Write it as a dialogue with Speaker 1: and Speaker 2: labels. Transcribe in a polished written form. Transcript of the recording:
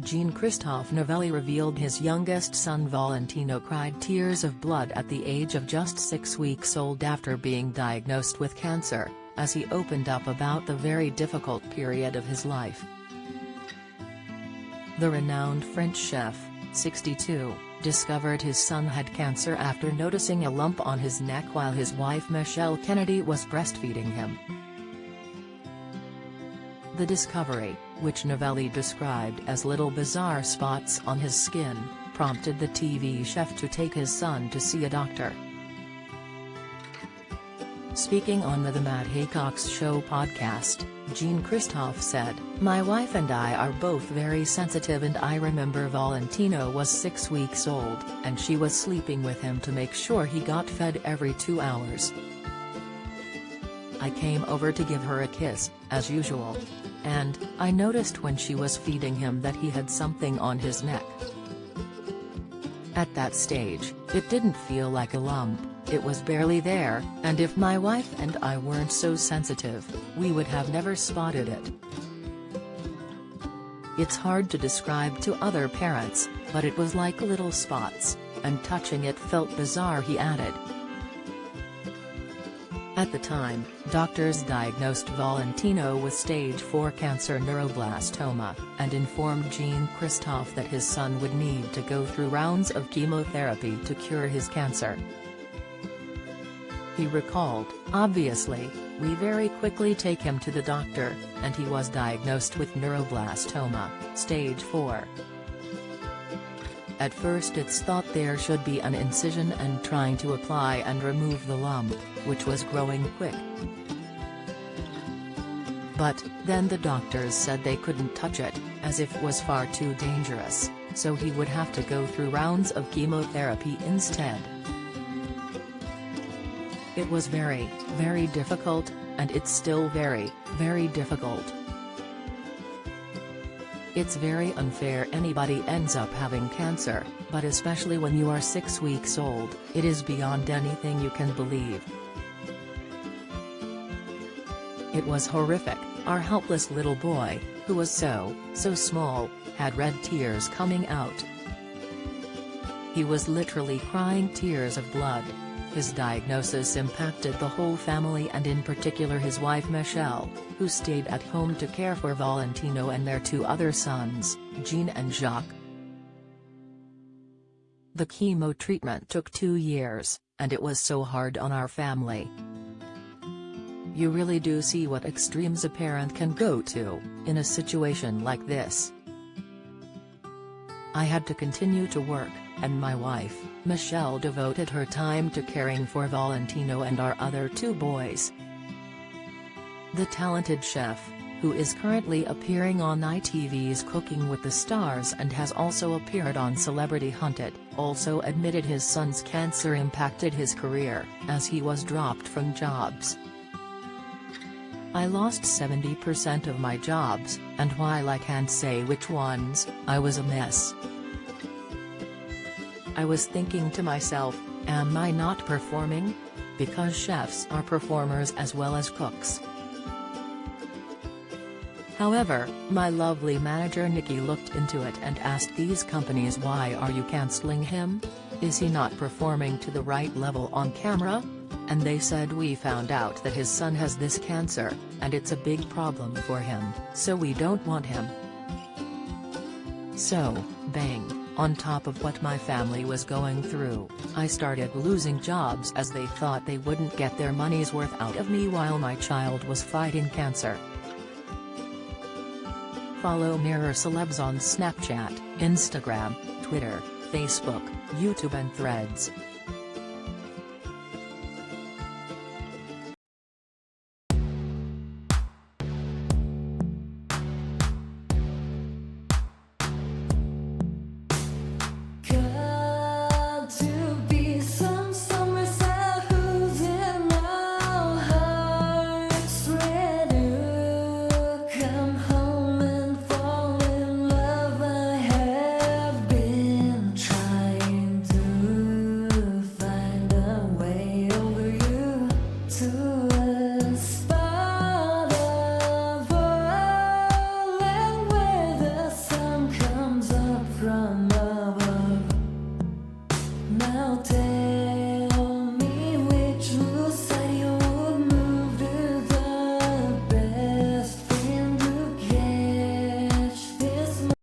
Speaker 1: Jean-Christophe Novelli revealed his youngest son Valentino cried tears of blood at the age of just 6 weeks old after being diagnosed with cancer, as he opened up about the very difficult period of his life. The renowned French chef, 62, discovered his son had cancer after noticing a lump on his neck while his wife Michelle Kennedy was breastfeeding him. The discovery, which Novelli described as little bizarre spots on his skin, prompted the TV chef to take his son to see a doctor. Speaking on the Matt Haycock's Show podcast, Jean-Christophe said, "My wife and I are both very sensitive, and I remember Valentino was 6 weeks old, and she was sleeping with him to make sure he got fed every 2 hours. I came over to give her a kiss, as usual. And I noticed when she was feeding him that he had something on his neck. At that stage, it didn't feel like a lump, it was barely there, and if my wife and I weren't so sensitive, we would have never spotted it. It's hard to describe to other parents, but it was like little spots, and touching it felt bizarre," he added. At the time, doctors diagnosed Valentino with stage 4 cancer neuroblastoma, and informed Jean-Christophe that his son would need to go through rounds of chemotherapy to cure his cancer. He recalled, "Obviously, we very quickly take him to the doctor, and he was diagnosed with neuroblastoma, stage 4. At first it's thought there should be an incision and trying to apply and remove the lump, which was growing quick. But then the doctors said they couldn't touch it, as if it was far too dangerous, so he would have to go through rounds of chemotherapy instead. It was very, very difficult, and it's still very, very difficult. It's very unfair anybody ends up having cancer, but especially when you are 6 weeks old, it is beyond anything you can believe. It was horrific." Our helpless little boy, who was so small, had red tears coming out. He was literally crying tears of blood. His diagnosis impacted the whole family, and in particular his wife Michelle, who stayed at home to care for Valentino and their 2 other sons, Jean and Jacques. "The chemo treatment took 2 years, and it was so hard on our family. You really do see what extremes a parent can go to, in a situation like this. I had to continue to work, and my wife, Michelle, devoted her time to caring for Valentino and our other 2 boys." The talented chef, who is currently appearing on ITV's Cooking with the Stars and has also appeared on Celebrity Hunted, also admitted his son's cancer impacted his career, as he was dropped from jobs. "I lost 70% of my jobs, and while I can't say which ones, I was a mess. I was thinking to myself, am I not performing? Because chefs are performers as well as cooks. However, my lovely manager Nikki looked into it and asked these companies, why are you cancelling him? Is he not performing to the right level on camera? And they said, we found out that his son has this cancer, and it's a big problem for him, so we don't want him." So, bang, on top of what my family was going through, I started losing jobs as they thought they wouldn't get their money's worth out of me while my child was fighting cancer. Follow Mirror Celebs on Snapchat, Instagram, Twitter, Facebook, YouTube and Threads.